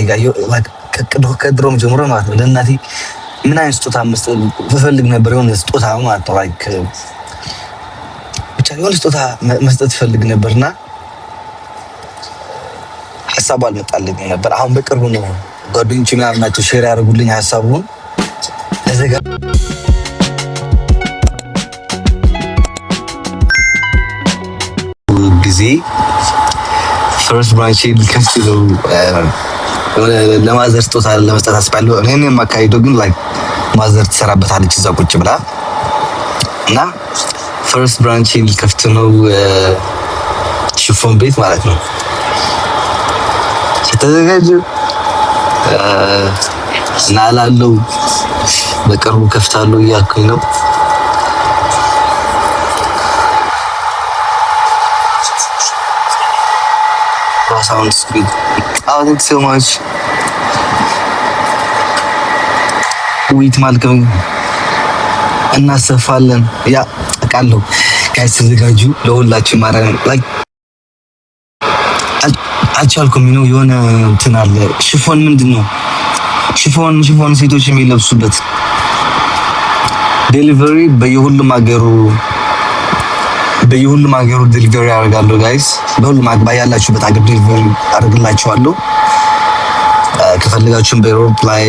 ጋር ከድሮም ጀምሮ ማለት ነው ለእናቴ ምን አይነት ስጦታ መስጠት ብፈልግ ነበር የሆነ ስጦታ ማለት ነው ላይክ ብቻ የሆነ ስጦታ መስጠት ፈልግ ነበርና ሐሳቡ አልመጣልኝ ነበር። አሁን በቅርቡ ነው ጓደኞቼ ምናምን ናቸው ሼር ያደርጉልኝ ሐሳቡን እዘጋ ጊዜ ፈርስት ብራንች ከፍቶ ለማዘር ስጦታ ለመስጠት አስባለሁ። እኔ የማካሂደው ግን ላይክ ማዘር ትሰራበታለች እዛ ቁጭ ብላ እና ፈርስት ብራንች ከፍቶ ነው ሽፎን ቤት ማለት ነው። ተዘጋጁ እና ላለው በቅርቡ ከፍታለሁ እያልኩኝ ነው። Sounds good. Oh, thanks so much. ዊት ማልከም እናሰፋለን ያ አቃለው ጋይስ ተዘጋጁ ለሁላችሁ ማረን ላይክ አልቻልኩም ነው የሆነ እንትን አለ ሽፎን ምንድነው ሽፎን ሴቶች የሚለብሱበት ዴሊቨሪ በየሁሉም ሀገሩ ዴሊቨሪ አደርጋለሁ ጋይስ በሁሉም አግባ ያላችሁበት ሀገር ዴሊቨሪ አደርግላችኋለሁ። ከፈለጋችሁም በዩሮፕ ላይ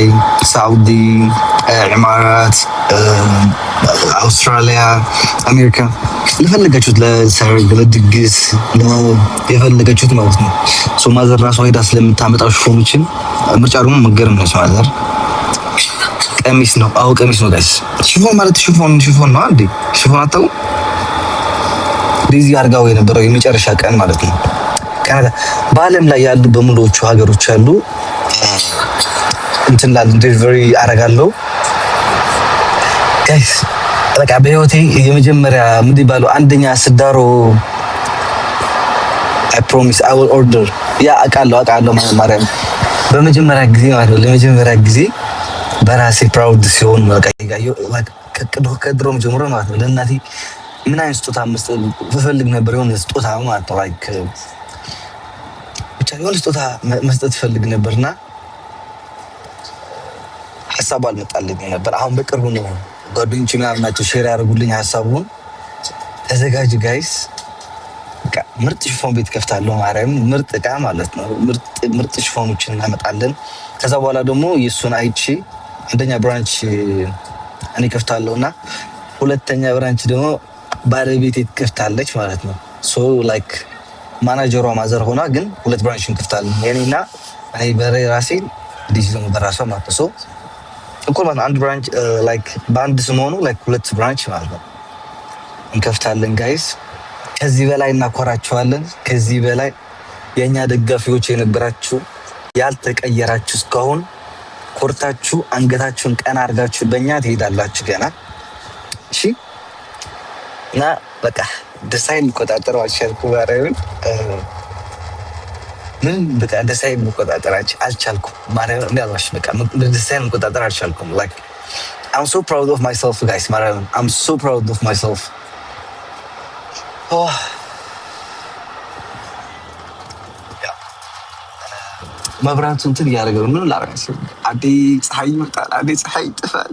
ሳውዲ፣ ኢማራት፣ አውስትራሊያ፣ አሜሪካ ለፈለጋችሁት ለሰርግ፣ ለድግስ የፈለጋችሁት ማለት ነው። ሶ ማዘር ራሷ ሄዳ ስለምታመጣው ሽፎኖችን ምርጫ ደግሞ መገረም ነው። ማዘር ቀሚስ ነው ቀሚስ ነው ጋይስ። ሽፎን ማለት ሽፎን ነው አንዴ ሽፎን አታው ዲዚ አርጋው የነበረው የመጨረሻ ቀን ማለት ነው። ካናዳ በዓለም ላይ ያሉ በሙሉዎቹ ሀገሮች ያሉ እንትን ላይ ዴሊቨሪ አረጋለሁ ጋይስ። በቃ በህይወቴ የመጀመሪያ ምን ይባሉ አንደኛ ስዳሮ I promise I will order ያ አቃለው ማርያም በመጀመሪያ ጊዜ ማለት ነው ለመጀመሪያ ጊዜ በራሴ ፕራውድ ሲሆን በቃ ከድሮም ጀምሮ ማለት ነው ለእናቴ ምን አይነት ስጦታ መስጠት ብፈልግ ነበር የሆነ ስጦታ ማለት ነው ላይክ ብቻ የሆነ ስጦታ መስጠት ፈልግ ነበርና ሐሳቡ አልመጣልኝ ነበር። አሁን በቅርቡ ነው ጓደኞቼ ምናምን ናቸው ሼር ያደርጉልኝ ሐሳቡን ተዘጋጅ ጋይስ በቃ ምርጥ ሽፎን ቤት ከፍታለሁ ማርያም ምርጥ ዕቃ ማለት ነው ምርጥ ሽፎኖችን እናመጣለን። ከዛ በኋላ ደግሞ የሱን አይቼ አንደኛ ብራንች እኔ ከፍታለሁና ሁለተኛ ብራንች ደግሞ ባለቤቴ ትከፍታለች ማለት ነው። ሶ ላይክ ማናጀሯ ማዘር ሆና ግን ሁለት ብራንችን ከፍታለን የኔና እኔ በራሴ ዲጂ ደግሞ በራሷ ማለት ነው። ሶ እኮ አንድ ብራንች ላይክ በአንድ ስም ላይክ ሁለት ብራንች ማለት ነው እንከፍታለን ጋይስ። ከዚህ በላይ እናኮራችኋለን። ከዚህ በላይ የኛ ደጋፊዎች የነበራችሁ ያልተቀየራችሁ እስካሁን ኮርታችሁ አንገታችሁን ቀና አድርጋችሁ በእኛ ትሄዳላችሁ ገና እሺ። እና በቃ ደሳይን መቆጣጠር አልቻልኩም ማርያምን ምን በቃ ደሳይን መቆጣጠር አልቻልኩም ማርያምን እንዳልዋሽ በቃ ደሳይን መቆጣጠር አልቻልኩም like I'm so proud of myself guys ማርያምን I'm so proud of myself መብራቱ እንትን እያደረገው ነው ላራስ አዴ ፀሐይ ይመጣል አዴ ፀሐይ ይጥፋል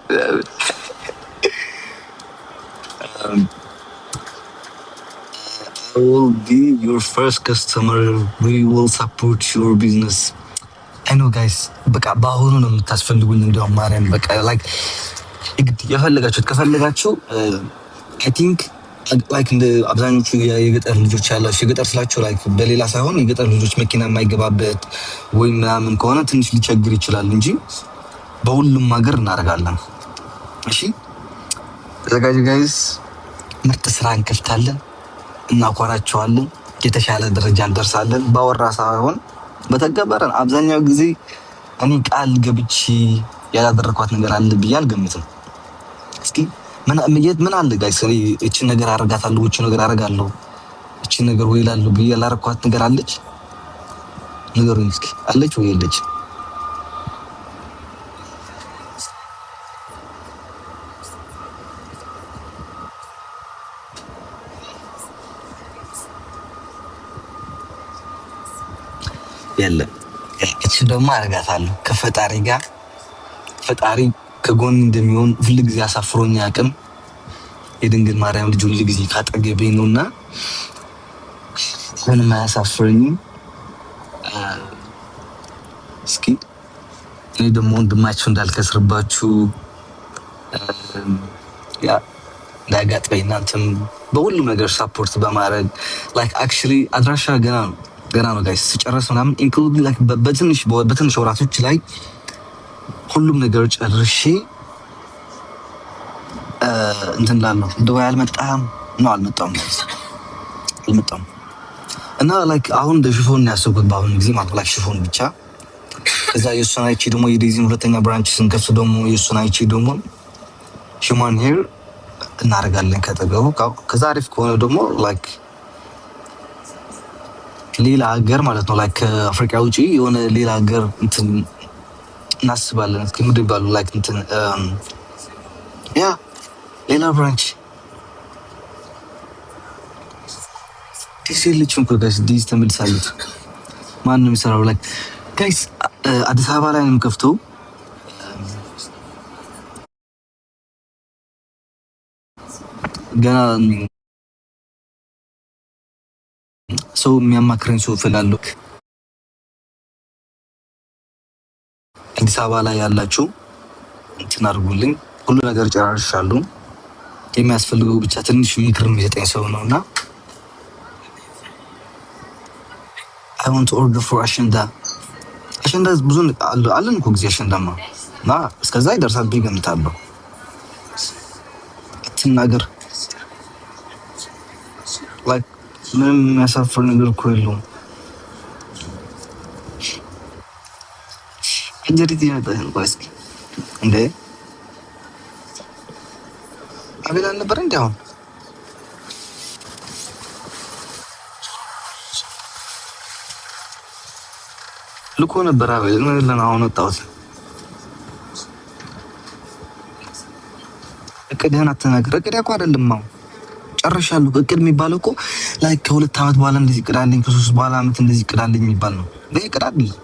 I will be your first customer. We will support your business. I know guys. በቃ ባሁኑ ነው የምታስፈልጉኝ እንደው ማርያም በቃ like ከፈለጋችሁ I think like እንደ አብዛኞቹ የገጠር ልጆች ያላችሁ የገጠር ስላችሁ like በሌላ ሳይሆን የገጠር ልጆች መኪና የማይገባበት ወይ ምናምን ከሆነ ትንሽ ሊቸግር ይችላል እንጂ በሁሉም ሀገር እናደርጋለን። እሺ ተዘጋጁ ጋይስ። ምርጥ ስራ እንከፍታለን እናኮራቸዋለን። የተሻለ ደረጃ እንደርሳለን። ባወራ ሳይሆን በተገበረን አብዛኛው ጊዜ እኔ ቃል ገብቼ ያላደረኳት ነገር አለ ብዬ አልገምትም። እስኪ ምን አለ ጋይስ እቺ ነገር አረጋታለሁ እቺ ነገር አረጋለሁ እቺ ነገር ወይ እላለሁ ብዬ ያላረኳት ነገር አለች? ንገሩኝ እስኪ አለች ወይ የለች? የለም። እቺ ደግሞ አረጋታለሁ ከፈጣሪ ጋር ፈጣሪ ከጎን እንደሚሆን ሁሉ ጊዜ አሳፍሮኝ አያውቅም። የድንግል ማርያም ልጅ ሁሉ ጊዜ ካጠገቤ ነውና ምንም አያሳፍረኝም። እስኪ እኔ ደግሞ ወንድማችሁ እንዳልከስርባችሁ ያ እንዳያጋጥመኝ እናንተም በሁሉም ነገር ሳፖርት በማድረግ ላይክ አክቹሊ አድራሻ ገና ነው ጋይስ ስጨርስ ምናምን ኢንክሉድ ላይክ በትንሽ ወራቶች ላይ ሁሉም ነገር ጨርሼ እንትን ላለው ዱባይ አልመጣም እና ላይክ አሁን ሽፎን ያሰብኩት በአሁኑ ጊዜ ማለት ላይክ ሽፎን ብቻ ከዛ የእሱን አይቼ ደግሞ የዴዚን ሁለተኛ ብራንች ስንከፍት ደግሞ የእሱን አይቼ ደግሞ ሂውማን ሄር እናደርጋለን ከተገቡ ከዛ አሪፍ ከሆነ ደግሞ ላይክ ሌላ ሀገር ማለት ነው ላይክ ከአፍሪካ ውጪ የሆነ ሌላ ሀገር እንትን እናስባለን። እስኪ ምንድን ይባሉ ላይክ እንትን ያ ሌላ ብራንች ዲስ ልጅም እኮ ጋይስ ዲስ ተመልሳለች። ማን ነው የሚሰራው? ላይክ ጋይስ አዲስ አበባ ላይ ነው የምከፍተው። ገና ሰው የሚያማክረኝ ሰው እፈልጋለሁ። አዲስ አበባ ላይ ያላችሁ እንትን አድርጉልኝ። ሁሉ ነገር ጨራርሻለሁ። የሚያስፈልገው ብቻ ትንሽ ምክር የሚሰጠኝ ሰው ነውና I want to order for አሸንዳ ብዙ አለን እኮ ጊዜ አሸንዳማ እና እስከዛ ይደርሳል ብዬ እገምታለሁ። አትናገር ላይክ ምንም የሚያሳፍር ነገር እኮ የለውም። እንጀሪት ይመጣል ባስኪ እንዴ አቤል አልነበረ እንዴ? አሁን ልኮ ነበር አቤል ነው ለና አሁን ወጣሁት። እቅድህን አትናገር። እቅድ እኮ አይደለም አሁን ጨርሻለሁ። እቅድ የሚባለው እኮ ላይክ ከ2 አመት በኋላ እንደዚህ እቅዳለኝ ከ3 በኋላ አመት እንደዚህ እቅዳለኝ የሚባል ነው። ይሄ እቅድ አይደለም።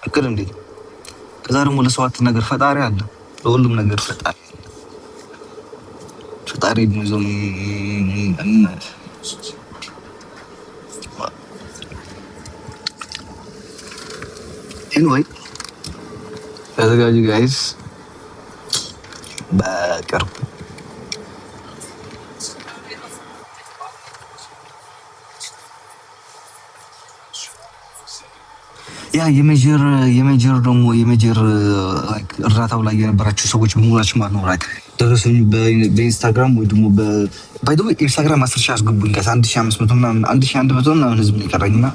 እቅድ እንዴ? ከዛ ደግሞ ለሰው አትናገር። ፈጣሪ አለ፣ ለሁሉም ነገር ፈጣሪ ነው። ኤኒዌይ ተዘጋጁ ጋይስ በቅርቡ ያ የሜጀር ደግሞ የሜጀር እርዳታው ላይ የነበራችሁ ሰዎች በሙላችሁ ማለት ነው ራይት ደረሰኝ በኢንስታግራም ወይ ደግሞ ባይ ዘ ወይ ኢንስታግራም 10,000 አስገቡኝ ጋይስ 1500 ምናምን 1100 ምናምን ህዝብ ነው የቀረኝና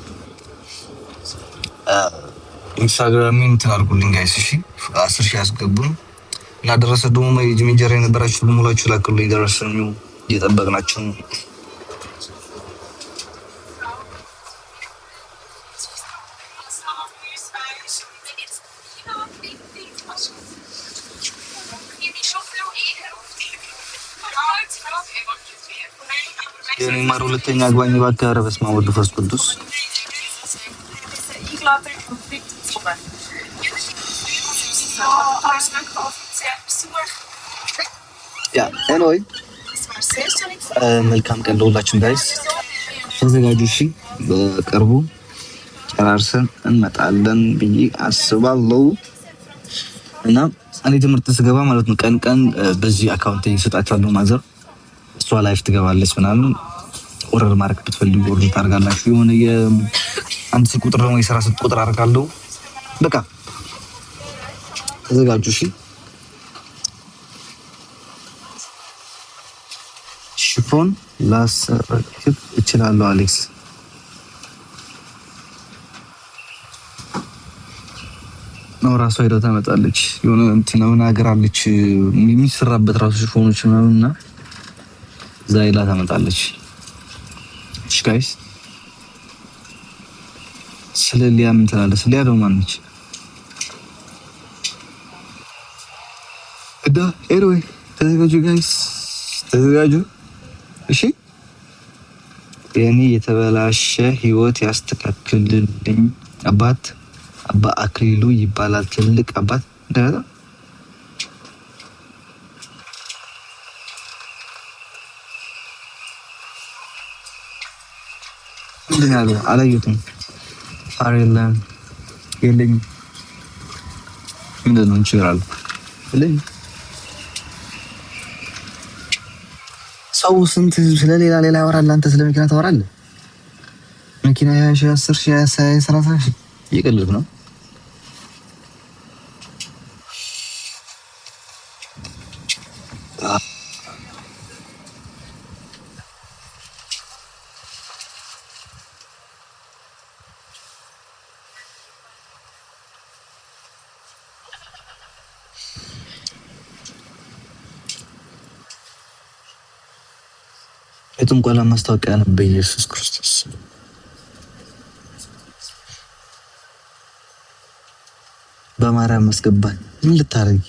ኢንስታግራም እንትን አድርጉልኝ ጋይስ እሺ 10,000 አስገቡኝ እና ደረሰ ደግሞ ሜጀር የነበራችሁ በሙላችሁ ላክሉኝ ደረሰኝ እየጠበቅናችሁ ነው። የኔማር ሁለተኛ አግባኝ እባክህ። ኧረ በስመ አብ ወወልድ ወመንፈስ ቅዱስ ያ ኤኒዌይ መልካም ቀን ለሁላችሁም ጋይስ። ተዘጋጁ እሺ። በቅርቡ ጨራርሰን እንመጣለን ብዬ አስባለሁ እና እኔ ትምህርት ስገባ ማለት ነው ቀን በዚህ አካውንት እሰጣችኋለሁ። ማዘር እሷ ላይፍ ትገባለች ምናምን ኦርደር ማድረግ ብትፈልጉ ኦርደር ታደርጋላችሁ። የሆነ የአንድ ስልክ ቁጥር ደግሞ የስራ ስልክ ቁጥር አደርጋለሁ። በቃ ተዘጋጁ እሺ። ሽፎን ላሰረክብ እችላለሁ አሌክስ። ነው ራሷ ሄዳ ታመጣለች። የሆነ እንትን ነው ሀገር አለች የሚሰራበት ራሱ ሽፎኖች ምናምንና እዛ ሄዳ ታመጣለች። እሺ ጋይስ ስለ ሊያ ምን ትላለች? ሊያ ደግሞ ማነች? ኤኒዌይ ተዘጋጁ ጋይስ ተዘጋጁ እሺ። የኔ የተበላሸ ህይወት ያስተካክልልኝ አባት አባ አክሊሉ ይባላል። ትልቅ አባት እንደዛ ምንድን ያለው አላየሁትም። ፋሬላ የለኝ ምንድን ነው እንችላል ለኝ ሰው ስንት ስለሌላ ሌላ ያወራል። አንተ ስለ መኪና ታወራለህ። መኪና 20 ሺህ 10 ሺህ 30 ሺህ እየቀለድክ ነው። የጥንቆላ ማስታወቂያ ነው። በኢየሱስ ክርስቶስ በማርያም መስገባል። ምን ልታረጊ?